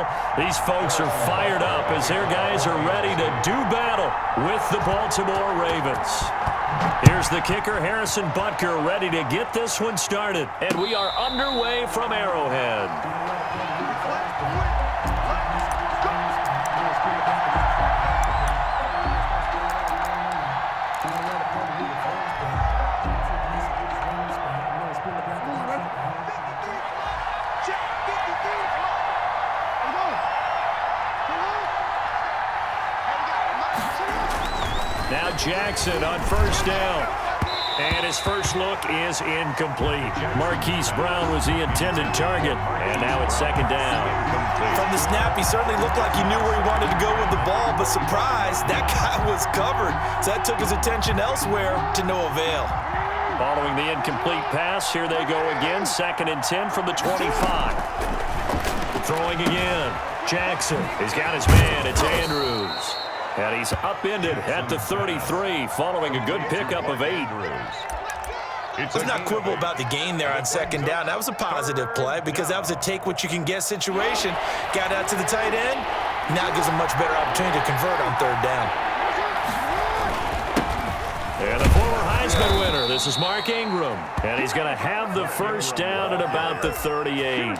Well, these folks are fired up as their guys are ready to do battle with the Baltimore Ravens. Here's the kicker, Harrison Butker, ready to get this one started. And we are underway from Arrowhead. Now Jackson on first down. And his first look is incomplete. Marquise Brown was the intended target. And now it's second down. From the snap, he certainly looked like he knew where he wanted to go with the ball. But surprise, that guy was covered. So that took his attention elsewhere to no avail. Following the incomplete pass, here they go again. 2nd and 10 from the 25. Throwing again. Jackson. He's got his man. It's Andrews. And he's upended at the 33 following a good pickup of 8. Let's not quibble about the gain there on second down. That was a positive play because that was a take-what-you-can-get situation. Got out to the tight end. Now gives him much better opportunity to convert on third down. And the former Heisman winner, this is Mark Ingram. And he's going to have the first down at about the 38.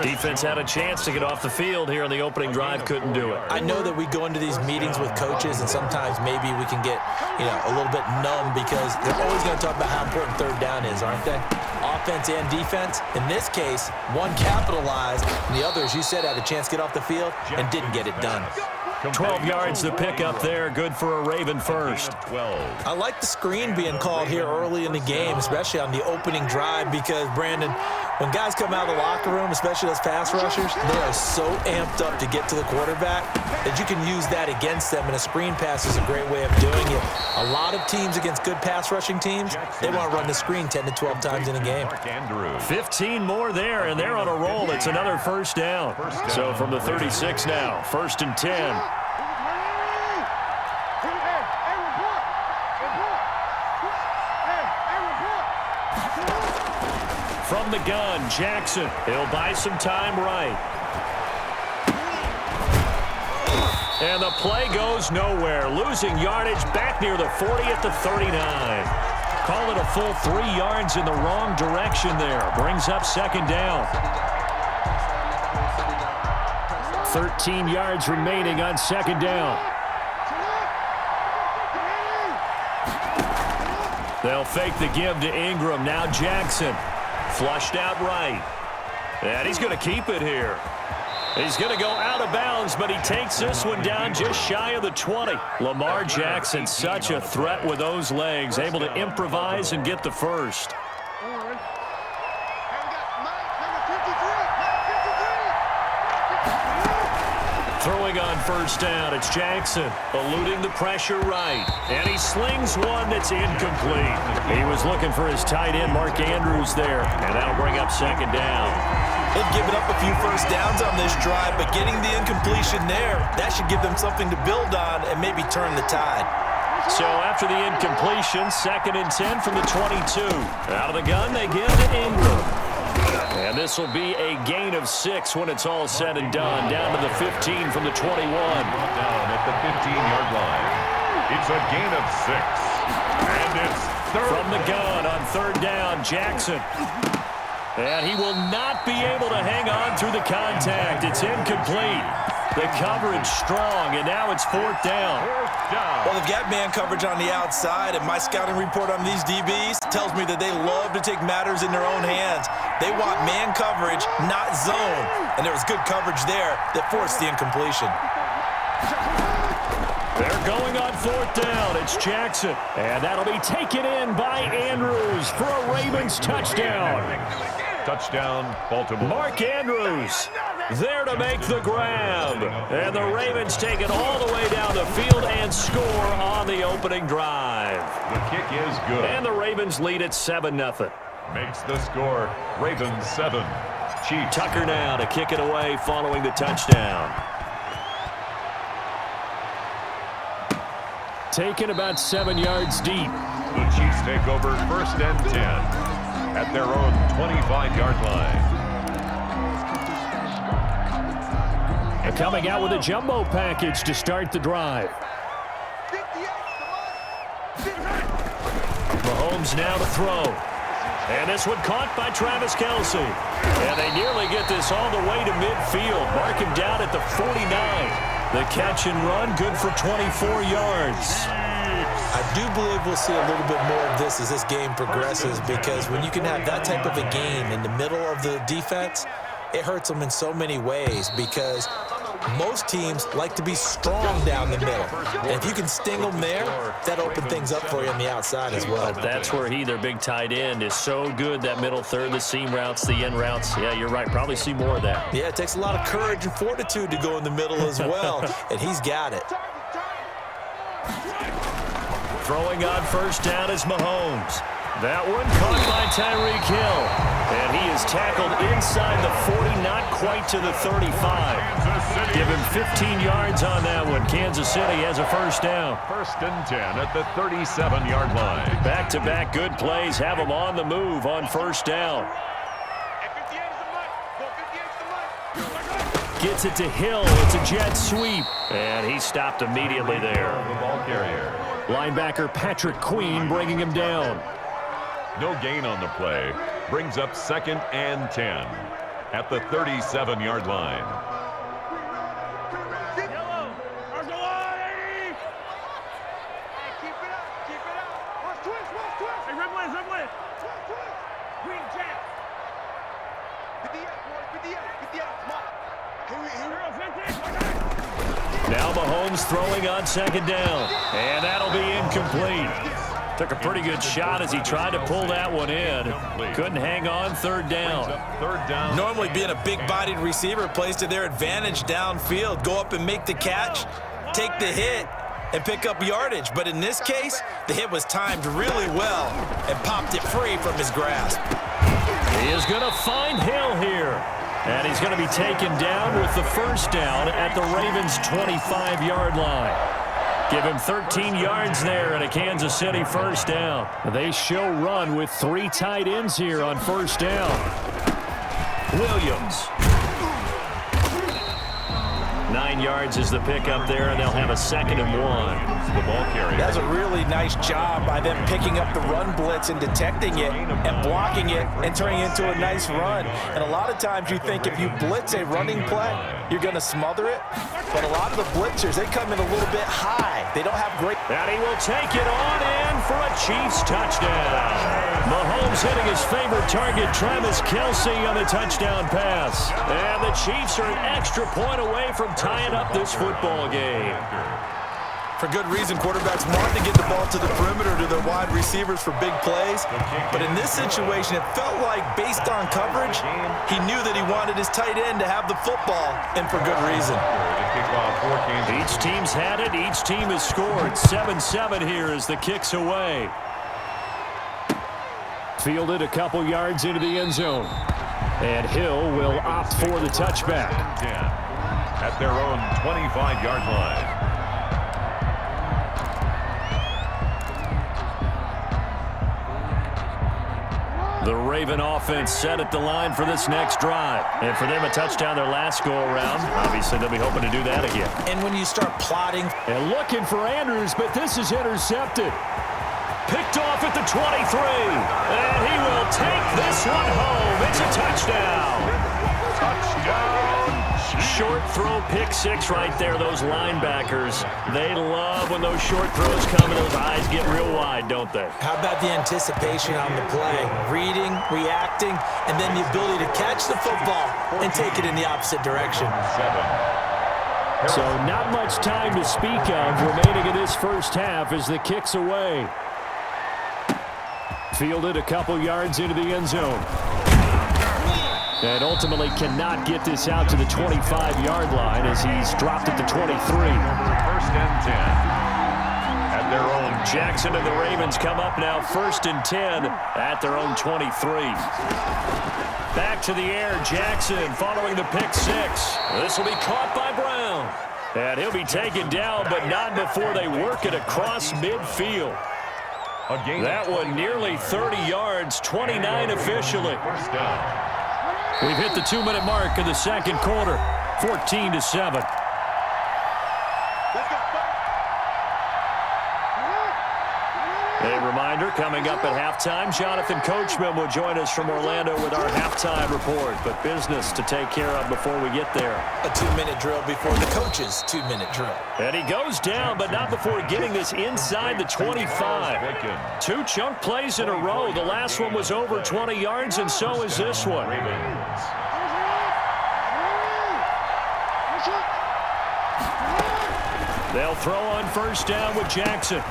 Defense had a chance to get off the field here on the opening drive, couldn't do it. I know that we go into these meetings with coaches, and sometimes maybe we can get, a little bit numb because they're always going to talk about how important third down is, aren't they? Offense and defense. In this case, one capitalized, and the other, as you said, had a chance to get off the field and didn't get it done. 12 yards to pick up there. Good for a Raven first. I like the screen being called here early in the game, especially on the opening drive because, Brandon, when guys come out of the locker room, especially those pass rushers, they are so amped up to get to the quarterback that you can use that against them, and a screen pass is a great way of doing it. A lot of teams against good pass rushing teams, they want to run the screen 10 to 12 times in a game. 15 more there, and they're on a roll. It's another first down. So from the 36 now, 1st and 10. From the gun, Jackson. He'll buy some time right. And the play goes nowhere. Losing yardage back near the 40 at the 39. Call it a full 3 yards in the wrong direction there. Brings up second down. 13 yards remaining on second down. They'll fake the give to Ingram. Now Jackson. Flushed out right. And he's going to keep it here. He's going to go out of bounds, but he takes this one down just shy of the 20. Lamar Jackson, such a threat with those legs, able to improvise and get the first. Throwing on first down, it's Jackson, eluding the pressure right. And he slings one that's incomplete. He was looking for his tight end, Mark Andrews, there. And that'll bring up second down. They've given up a few first downs on this drive, but getting the incompletion there, that should give them something to build on and maybe turn the tide. So after the incompletion, 2nd and 10 from the 22. Out of the gun, they give to Ingram. And this will be a gain of 6 when it's all said and done. Down to the 15 from the 21. Down at the 15-yard line. It's a gain of 6. And it's third. From the gun on third down, Jackson. And he will not be able to hang on through the contact. It's incomplete. The coverage strong, and now it's 4th down. Well, they've got man coverage on the outside, and my scouting report on these DBs tells me that they love to take matters in their own hands. They want man coverage, not zone. And there was good coverage there that forced the incompletion. They're going on 4th down. It's Jackson. And that'll be taken in by Andrews for a Ravens touchdown. Touchdown, Baltimore. Mark Andrews there to make the grab. And the Ravens take it all the way down the field and score on the opening drive. The kick is good. And the Ravens lead at 7-0. Makes the score Ravens 7, Chiefs. Tucker now to kick it away following the touchdown. Taken about 7 yards deep. The Chiefs take over 1st and 10 at their own 25-yard line. Coming out with a jumbo package to start the drive. Mahomes now to throw. And this one caught by Travis Kelce. And they nearly get this all the way to midfield. Mark him down at the 49. The catch and run, good for 24 yards. I do believe we'll see a little bit more of this as this game progresses, because when you can have that type of a game in the middle of the defense, it hurts them in so many ways, because most teams like to be strong down the middle. And if you can sting them there, that opens things up for you on the outside as well. But that's where their big tight end, is so good, that middle third, the seam routes, the end routes. Yeah, you're right. Probably see more of that. Yeah, it takes a lot of courage and fortitude to go in the middle as well, and he's got it. Throwing on first down is Mahomes. That one caught by Tyreek Hill. And he is tackled inside the 40, not quite to the 35. Give him 15 yards on that one. Kansas City has a first down. First and 10 at the 37-yard line. Back-to-back good plays have them on the move on first down. Gets it to Hill. It's a jet sweep. And he stopped immediately there. The ball carrier. Linebacker Patrick Queen bringing him down. No gain on the play. Brings up second and 10 at the 37-yard line. Now Mahomes throwing on second down. And that'll be incomplete. Took a pretty good shot as he tried to pull that one in. Couldn't hang on third down. Normally being a big-bodied receiver plays to their advantage downfield. Go up and make the catch, take the hit, and pick up yardage. But in this case, the hit was timed really well and popped it free from his grasp. He is going to find Hill here. And he's going to be taken down with the first down at the Ravens' 25-yard line. Give him 13 yards there and a Kansas City first down. They show run with 3 tight ends here on first down. Williams. 9 yards is the pickup there, and they'll have a second and 1. The ball carrier. That's a really nice job by them picking up the run blitz and detecting it and blocking it and turning it into a nice run. And a lot of times you think if you blitz a running play, you're going to smother it. But a lot of the blitzers, they come in a little bit high. They don't have great... And he will take it on in for a Chiefs touchdown. Mahomes hitting his favorite target, Travis Kelce, on the touchdown pass. And the Chiefs are an extra point away from tying up this football game. For good reason, quarterbacks want to get the ball to the perimeter to their wide receivers for big plays. But in this situation, it felt like, based on coverage, he knew that he wanted his tight end to have the football, and for good reason. Each team's had it. Each team has scored. 7-7 here as the kick's away. Fielded a couple yards into the end zone. And Hill will opt for the touchback. At their own 25-yard line. The Raven offense set at the line for this next drive. And for them, a touchdown their last go-around. Obviously, they'll be hoping to do that again. And when you start plotting... And looking for Andrews, but this is intercepted. Picked off at the 23. And he will take this one home. It's a touchdown. Touchdown. Short throw, pick six right there. Those linebackers, they love when those short throws come and those eyes get real wide, don't they? How about the anticipation on the play? Reading, reacting, and then the ability to catch the football and take it in the opposite direction. So not much time to speak of remaining in this first half as the kick's away. Fielded a couple yards into the end zone. And ultimately cannot get this out to the 25-yard line as he's dropped at the 23. First and 10 at their own. Jackson and the Ravens come up now first and 10 at their own 23. Back to the air, Jackson following the pick six. This will be caught by Brown. And he'll be taken down, but not before they work it across midfield. That one nearly 30 yards, 29 officially. First down. We've hit the 2-minute mark of the second quarter. 14-7. A reminder, coming up at halftime, Jonathan Coachman will join us from Orlando with our halftime report. But business to take care of before we get there. A 2-minute drill before the coach's 2-minute drill. And he goes down, but not before getting this inside the 25. 2 chunk plays in a row. The last one was over 20 yards, and so is this one. They'll throw on first down with Jackson.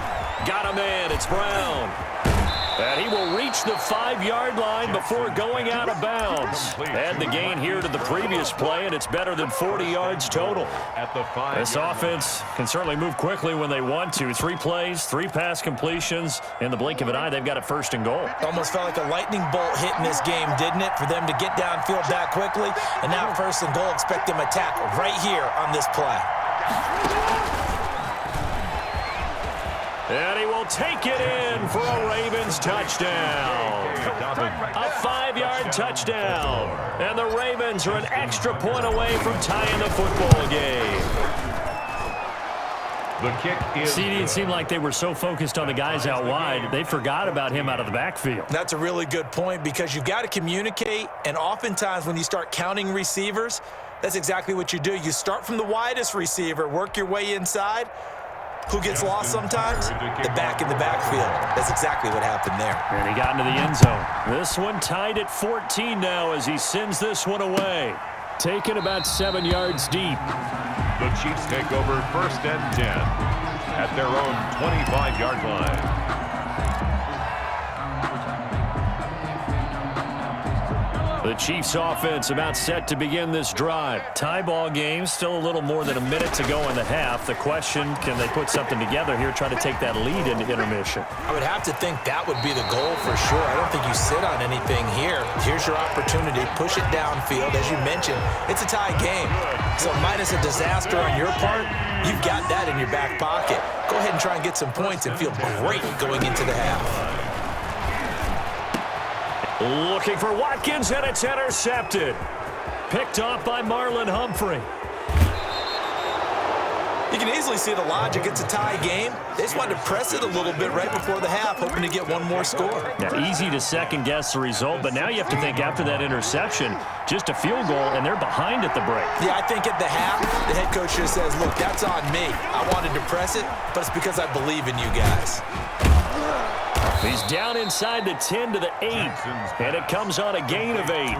Got a man. It's Brown. And he will reach the 5-yard line before going out of bounds. Add the gain here to the previous play, and it's better than 40 yards total. This offense can certainly move quickly when they want to. 3 plays, 3 pass completions. In the blink of an eye, they've got it first and goal. Almost felt like a lightning bolt hit in this game, didn't it? For them to get downfield that quickly. And now first and goal, expect them to tackle right here on this play. And he will take it in for a Ravens touchdown. A 5-yard touchdown. And the Ravens are an extra point away from tying the football game. The kick is See, it seemed like they were so focused on the guys out wide, they forgot about him out of the backfield. That's a really good point because you've got to communicate, and oftentimes when you start counting receivers, that's exactly what you do. You start from the widest receiver, work your way inside. Who gets lost sometimes? The back in the backfield. That's exactly what happened there. And he got into the end zone. This one tied at 14 now as he sends this one away. Taken about 7 yards deep. The Chiefs take over first and 10 at their own 25-yard line. The Chiefs offense about set to begin this drive. Tie ball game, still a little more than a minute to go in the half. The question, can they put something together here, try to take that lead into intermission? I would have to think that would be the goal for sure. I don't think you sit on anything here. Here's your opportunity. Push it downfield. As you mentioned, it's a tie game. So minus a disaster on your part, you've got that in your back pocket. Go ahead and try and get some points and feel great going into the half. Looking for Watkins, and it's intercepted. Picked off by Marlon Humphrey. You can easily see the logic. It's a tie game. They just wanted to press it a little bit right before the half, hoping to get one more score. Now, easy to second-guess the result, but now you have to think after that interception, just a field goal, and they're behind at the break. Yeah, I think at the half, the head coach just says, look, that's on me. I wanted to press it, but it's because I believe in you guys. He's down inside the 10 to the 8, and it comes on a gain of 8.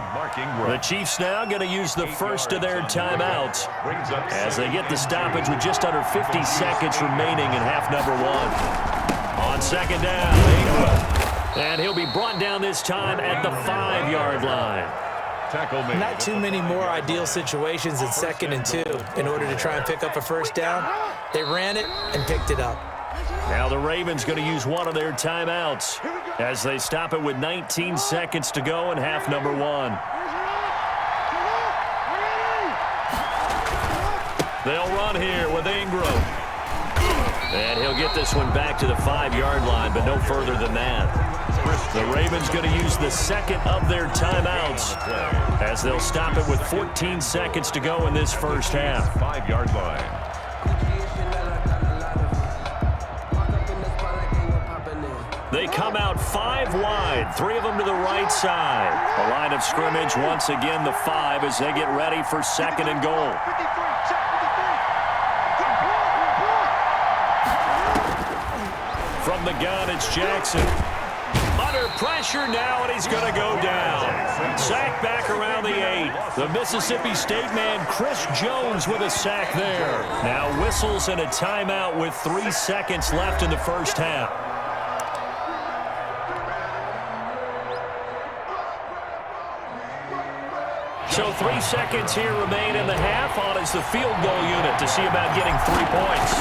The Chiefs now going to use the first of their timeouts as they get the stoppage with just under 50 seconds remaining in half number 1. On second down, and he'll be brought down this time at the 5-yard line. Not too many more ideal situations in 2nd and 2 in order to try and pick up a first down. They ran it and picked it up. Now the Ravens going to use one of their timeouts as they stop it with 19 seconds to go in half number 1. They'll run here with Ingram. And he'll get this one back to the 5-yard line, but no further than that. The Ravens going to use the second of their timeouts as they'll stop it with 14 seconds to go in this first half. 5-yard line. They come out 5 wide, 3 of them to the right side. The line of scrimmage, once again, the 5 as they get ready for 2nd and goal. From the gun, it's Jackson. Under pressure now, and he's going to go down. Sack back around the 8. The Mississippi State man, Chris Jones, with a sack there. Now whistles and a timeout with 3 seconds left in the first half. So 3 seconds here remain in the half. On is the field goal unit to see about getting 3 points.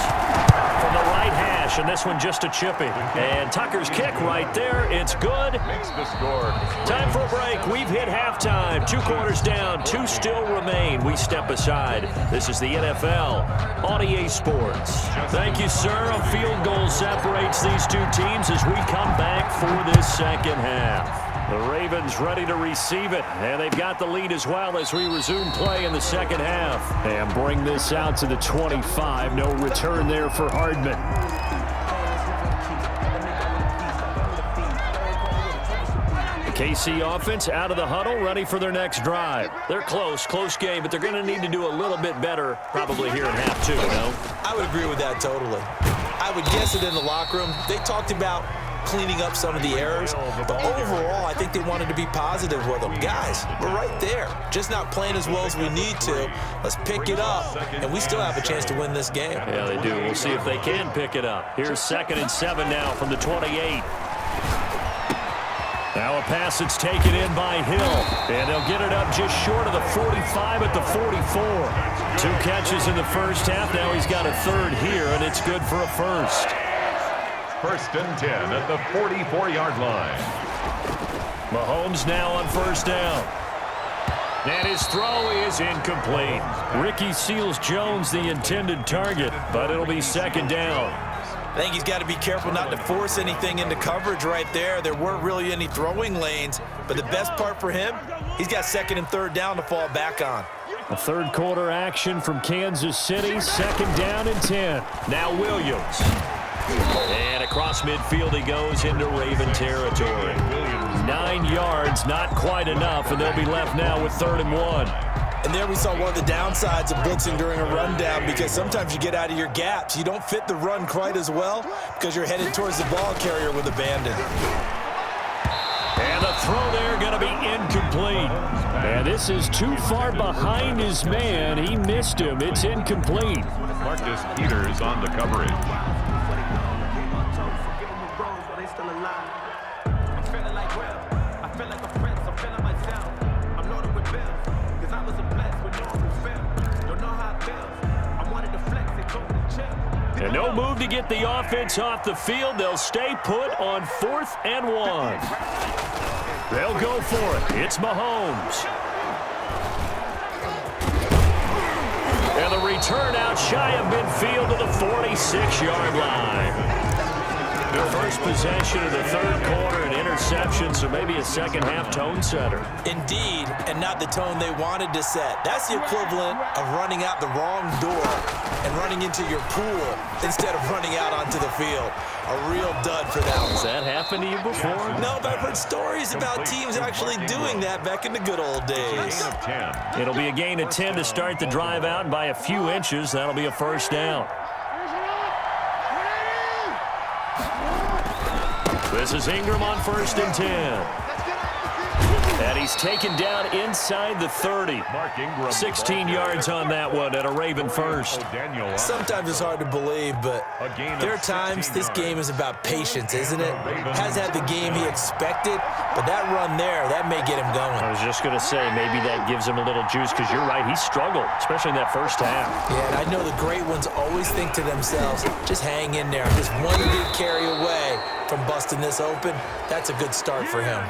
From the right hash, and this one just a chippy. And Tucker's kick right there. It's good. Makes the score. Time for a break. We've hit halftime. 2 quarters down. 2 still remain. We step aside. This is the NFL on EA Sports. Thank you, sir. A field goal separates these 2 teams as we come back for this second half. The Ravens ready to receive it, and they've got the lead as well as we resume play in the second half. And bring this out to the 25. No return there for Hardman. KC offense out of the huddle, ready for their next drive. They're close game, but they're going to need to do a little bit better probably here in half two, no? I would agree with that totally. I would guess it in the locker room. They talked about cleaning up some of the errors, but overall, I think they wanted to be positive with them. Guys, we're right there. Just not playing as well as we need to. Let's pick it up, and we still have a chance to win this game. Yeah, they do. We'll see if they can pick it up. Here's 2nd and 7 now from the 28. Now a pass that's taken in by Hill, and they'll get it up just short of the 45 at the 44. 2 catches in the first half. Now he's got a 3rd here, and it's good for a first. 1st and 10 at the 44-yard line. Mahomes now on 1st down. And his throw is incomplete. Ricky Seals-Jones the intended target, but it'll be 2nd down. I think he's got to be careful not to force anything into coverage right there. There weren't really any throwing lanes, but the best part for him, he's got 2nd and 3rd down to fall back on. A 3rd quarter action from Kansas City, 2nd down and 10. Now Williams. And across midfield he goes into Raven territory. 9 yards, not quite enough, and they'll be left now with 3rd and 1. And there we saw one of the downsides of blitzing during a rundown, because sometimes you get out of your gaps. You don't fit the run quite as well because you're headed towards the ball carrier with abandon. And the throw there going to be incomplete. And this is too far behind his man. He missed him. It's incomplete. Marcus Peters on the coverage. And no move to get the offense off the field. They'll stay put on 4th and 1. They'll go for it. It's Mahomes. And the return out shy of midfield to the 46-yard line. Their first possession of the 3rd quarter, an interception, so maybe a second-half tone setter. Indeed, and not the tone they wanted to set. That's the equivalent of running out the wrong door and running into your pool instead of running out onto the field. A real dud for that one. Has that happened to you before? No, but I've heard stories about teams actually doing that back in the good old days. It'll be a gain of 10 to start the drive out, and by a few inches, that'll be a 1st down. This is Ingram on 1st and 10. And he's taken down inside the 30. 16 yards on that one at a Raven first. Sometimes it's hard to believe, but there are times this game is about patience, isn't it? Hasn't had the game he expected, but that run there, that may get him going. I was just going to say, maybe that gives him a little juice, because you're right, he struggled, especially in that first half. Yeah, and I know the great ones always think to themselves, just hang in there. Just one big carry away from busting this open. That's a good start for him.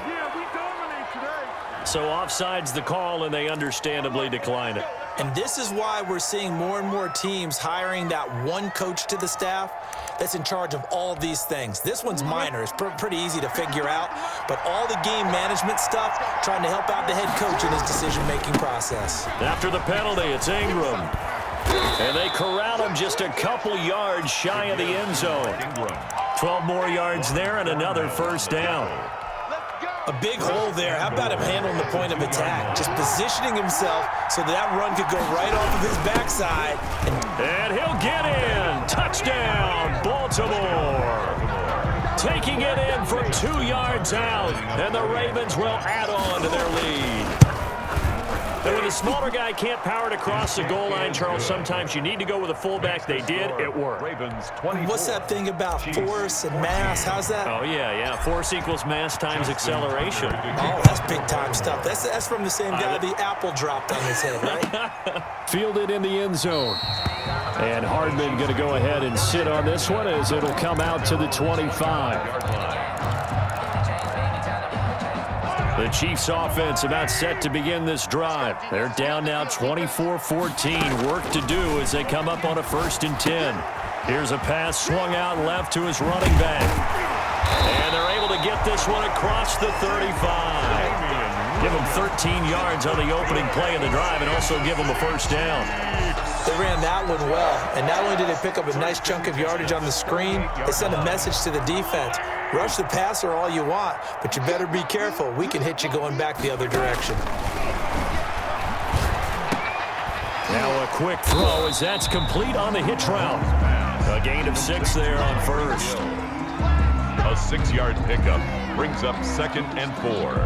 So offside's the call, and they understandably decline it. And this is why we're seeing more and more teams hiring that one coach to the staff that's in charge of all of these things. This one's minor. It's pretty easy to figure out. But all the game management stuff, trying to help out the head coach in his decision-making process. After the penalty, it's Ingram. And they corral him just a couple yards shy of the end zone. 12 more yards there and another 1st down. A big hole there. How about him handling the point of attack? Just positioning himself so that run could go right off of his backside. And he'll get in. Touchdown, Baltimore. Taking it in from 2 yards out. And the Ravens will add on to their lead. And when the smaller guy can't power it across the goal line, Charles, sometimes you need to go with a fullback. They did. It worked. What's that thing about force and mass? How's that? Oh, yeah. Force equals mass times acceleration. Oh, that's big-time stuff. That's from the same guy the apple dropped on his head, right? Fielded in the end zone. And Hardman going to go ahead and sit on this one as it'll come out to the 25. The Chiefs offense about set to begin this drive. They're down now 24-14. Work to do as they come up on a 1st and 10. Here's a pass swung out left to his running back. And they're able to to get this one across the 35. Give them 13 yards on the opening play of the drive and also give them a first down. They ran that one well, and not only did they pick up a nice chunk of yardage on the screen, they sent a message to the defense. Rush the passer all you want, but you better be careful. We can hit you going back the other direction. Now a quick throw as that's complete on the hitch route. A gain of 6 there on first. A 6-yard pickup brings up 2nd and 4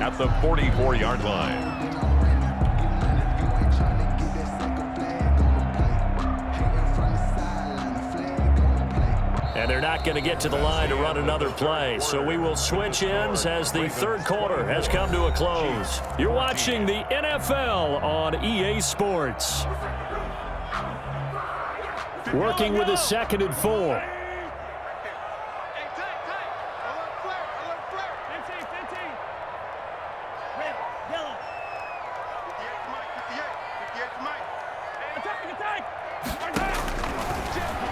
at the 44-yard line. And they're not going to get to the line to run another play. So we will switch ends as the third quarter has come to a close. You're watching the NFL on EA Sports. Working with a 2nd and 4.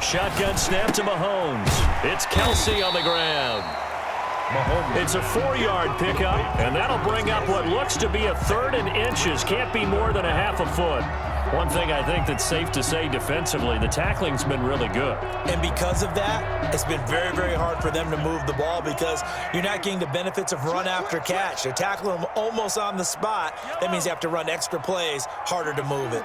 Shotgun snap to Mahomes. It's Kelsey on the ground. It's a 4-yard pickup, and that'll bring up what looks to be a 3rd and inches. Can't be more than a half a foot. One thing I think that's safe to say defensively, the tackling's been really good. And because of that, it's been very, very hard for them to move the ball because you're not getting the benefits of run after catch. They're tackling them almost on the spot. That means you have to run extra plays, harder to move it.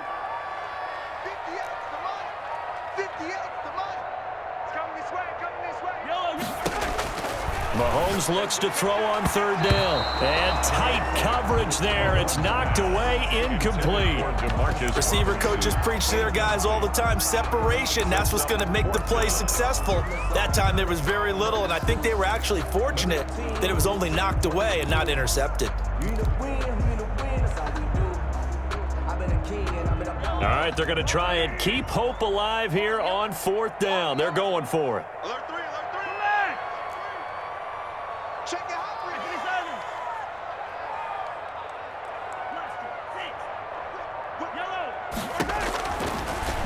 Mahomes looks to throw on 3rd down. And tight coverage there. It's knocked away, incomplete. Receiver coaches preach to their guys all the time. Separation, that's what's going to make the play successful. That time there was very little, and I think they were actually fortunate that it was only knocked away and not intercepted. All right, they're going to try and keep hope alive here on 4th down. They're going for it.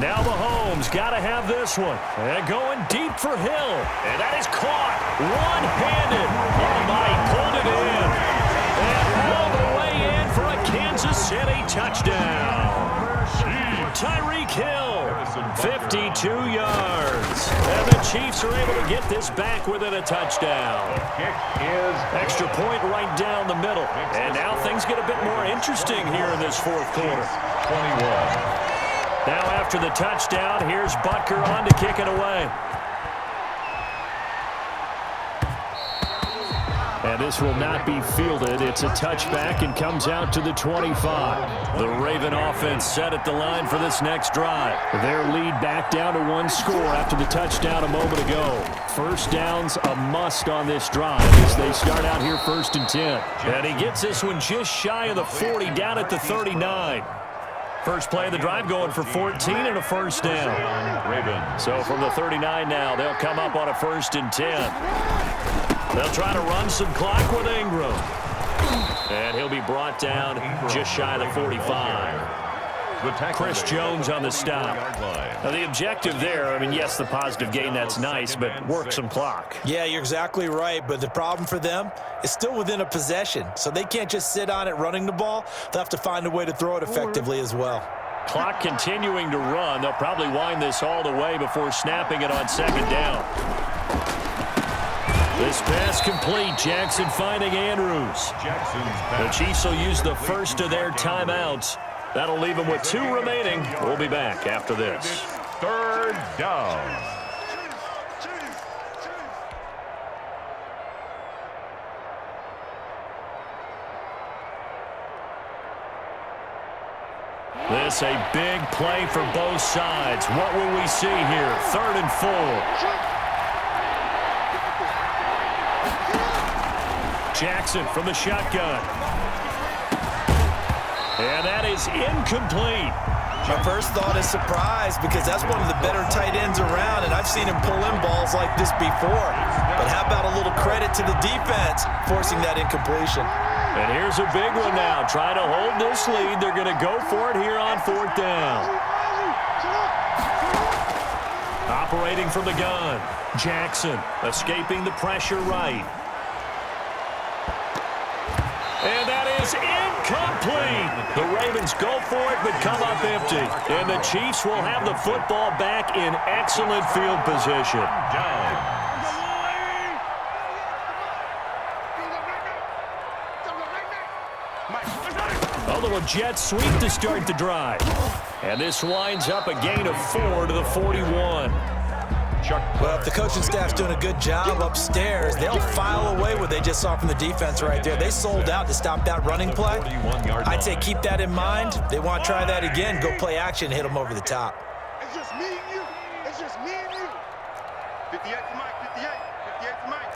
Now Mahomes got to have this one. And going deep for Hill. And that is caught. One-handed. Oh, my, pulled it in. And all the way in for a Kansas City touchdown. Tyreek Hill, 52 yards. And the Chiefs are able to get this back within a touchdown. Extra point right down the middle. And now things get a bit more interesting here in this 4th quarter. 21. Now after the touchdown, here's Butker on to kick it away. And this will not be fielded. It's a touchback and comes out to the 25. The Raven offense set at the line for this next drive. Their lead back down to 1 score after the touchdown a moment ago. First down's a must on this drive as they start out here 1st and 10. And he gets this one just shy of the 40 down at the 39. First play of the drive going for 14 and a first down. So from the 39 now, they'll come up on a 1st and 10. They'll try to run some clock with Ingram. And he'll be brought down just shy of the 45. Chris Jones on the stop. Now the objective there, I mean, yes, the positive gain, that's nice, but work some clock. Yeah, you're exactly right, but the problem for them is still within a possession, so they can't just sit on it running the ball. They'll have to find a way to throw it effectively as well. Clock continuing to run. They'll probably wind this all the way before snapping it on 2nd down. This pass complete. Jackson finding Andrews. The Chiefs will use the first of their timeouts. That'll leave them with 2 remaining. We'll be back after this. 3rd down. This a big play for both sides. What will we see here? 3rd and 4. Jackson from the shotgun. And that is incomplete. My first thought is surprise because that's one of the better tight ends around, and I've seen him pull in balls like this before. But how about a little credit to the defense forcing that incompletion? And here's a big one now. Trying to hold this lead. They're going to go for it here on 4th down. Operating from the gun. Jackson escaping the pressure right. is incomplete. The Ravens go for it but come up empty. And the Chiefs will have the football back in excellent field position. A little jet sweep to start the drive. And this winds up a gain of 4 to the 41. Well, if the coaching staff's doing a good job upstairs, they'll file away what they just saw from the defense right there. They sold out to stop that running play. I'd say keep that in mind. They want to try that again. Go play action and hit them over the top. It's just me and you. It's just me and you. 58 to Mike, 58. 58 to Mike.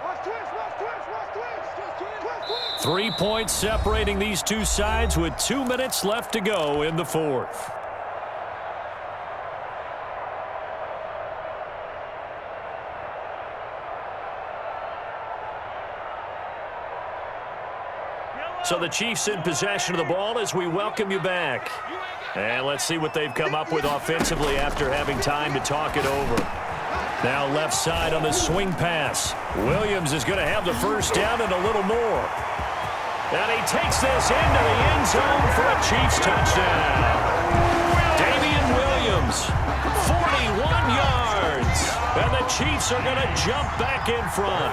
Watch twist, watch twist, watch twist. Twist, twist. 3 points separating these two sides with 2 minutes left to go in the fourth. So the Chiefs in possession of the ball as we welcome you back. And let's see what they've come up with offensively after having time to talk it over. Now left side on the swing pass. Williams is going to have the first down and a little more. And he takes this into the end zone for a Chiefs touchdown. Damian Williams, 41 yards. And the Chiefs are going to jump back in front.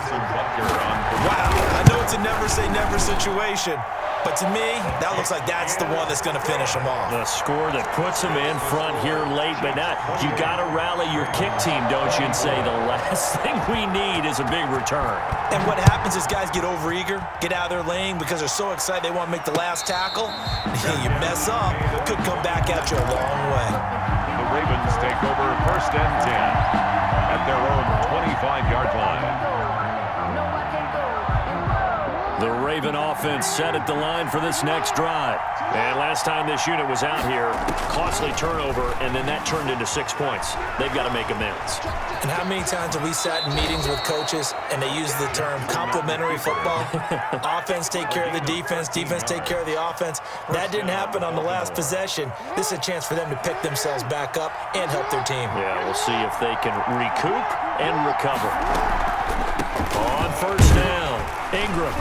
Wow, I know it's a never-say-never situation, but to me, that looks like that's the one that's going to finish them off. The score that puts them in front here late, but not. You got to rally your kick team, don't you, and say the last thing we need is a big return. And what happens is guys get overeager, get out of their lane because they're so excited they want to make the last tackle. You mess up, could come back at you a long way. The Ravens take over 1st and 10 at their own 25-yard line. The Raven offense set at the line for this next drive. And last time this unit was out here, costly turnover, and then that turned into 6 points. They've got to make amends. And how many times have we sat in meetings with coaches and they use the term complementary football? Offense take care of the defense, defense take care of the offense. That didn't happen on the last possession. This is a chance for them to pick themselves back up and help their team. Yeah, we'll see if they can recoup and recover. On first down, Ingram.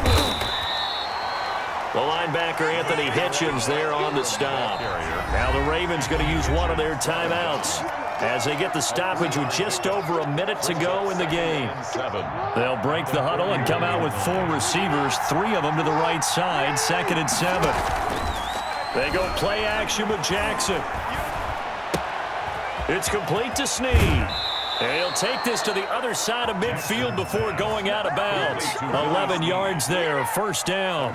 The linebacker, Anthony Hitchens, there on the stop. Now the Ravens going to use one of their timeouts as they get the stoppage with just over a minute to go in the game. They'll break the huddle and come out with 4 receivers, 3 of them to the right side, 2nd and 7. They go play action with Jackson. It's complete to Snead. And he'll take this to the other side of midfield before going out of bounds. 11 yards there, first down.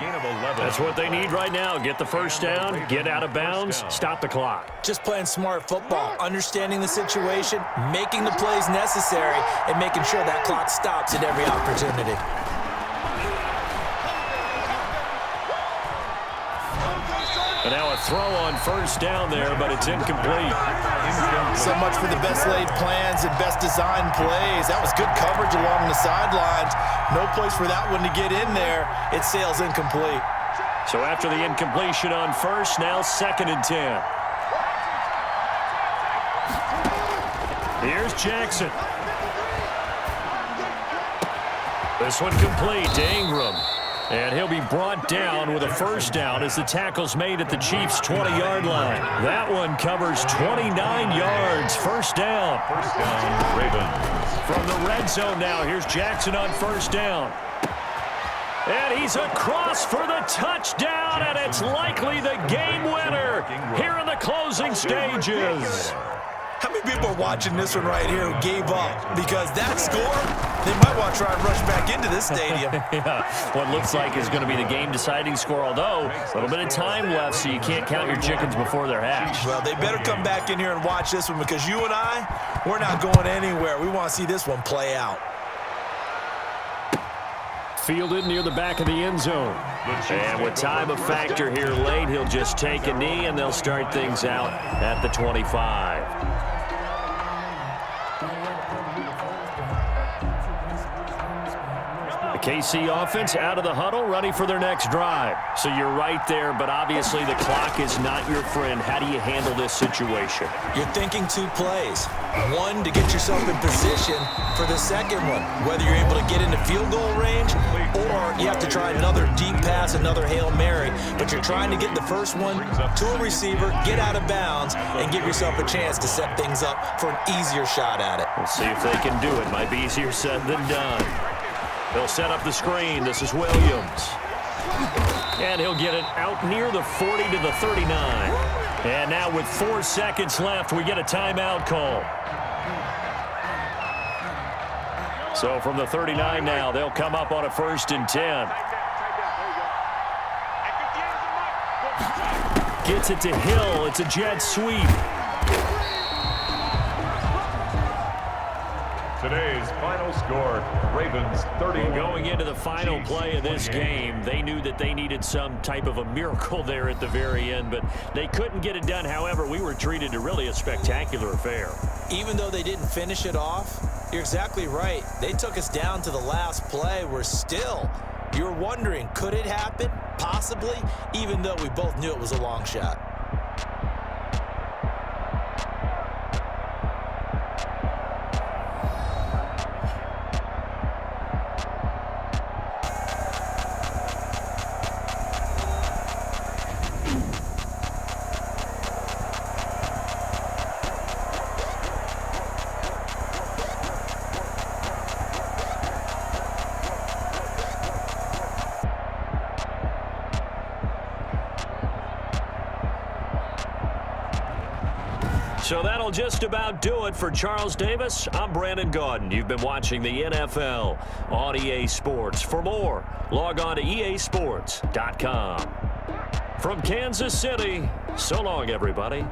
That's what they need right now. Get the first down, get out of bounds, stop the clock. Just playing smart football, understanding the situation, making the plays necessary, and making sure that clock stops at every opportunity. And now a throw on first down there, but it's incomplete. So much for the best laid plans and best designed plays. That was good coverage along the sidelines. No place for that one to get in there. It sails incomplete. So after the incompletion on first, now 2nd and 10. Here's Jackson. This one complete to Ingram. And he'll be brought down with a first down as the tackle's made at the Chiefs' 20-yard line. That one covers 29 yards. First down. First down, Ravens. From the red zone now, here's Jackson on first down. And he's across for the touchdown, and it's likely the game winner here in the closing stages. How many people are watching this one right here who gave up? Because that score, they might want to try and rush back into this stadium. Yeah, what looks like is going to be the game-deciding score, although a little bit of time left, so you can't count your chickens before they're hatched. Well, they better come back in here and watch this one because you and I, we're not going anywhere. We want to see this one play out. Fielded near the back of the end zone. And with time a factor here late, he'll just take a knee, and they'll start things out at the 25. The KC offense out of the huddle, ready for their next drive. So you're right there, but obviously the clock is not your friend. How do you handle this situation? You're thinking 2 plays. One, to get yourself in position for the second one, whether you're able to get into field goal range or you have to try another deep pass, another Hail Mary, but you're trying to get the first one to a receiver, get out of bounds, and give yourself a chance to set things up for an easier shot at it. We'll see if they can do it. Might be easier said than done. They'll set up the screen. This is Williams. And he'll get it out near the 40 to the 39. And now with 4 seconds left, we get a timeout call. So from the 39 now, they'll come up on a 1st and 10. Gets it to Hill. It's a jet sweep. Today's final score, Ravens 31. Going into the final play of this game, they knew that they needed some type of a miracle there at the very end, but they couldn't get it done. However, we were treated to really a spectacular affair. Even though they didn't finish it off, you're exactly right. They took us down to the last play. We're still, you're wondering, could it happen? Possibly, even though we both knew it was a long shot. So that'll just about do it for Charles Davis. I'm Brandon Gaudin. You've been watching the NFL on EA Sports. For more, log on to easports.com. From Kansas City, so long, everybody.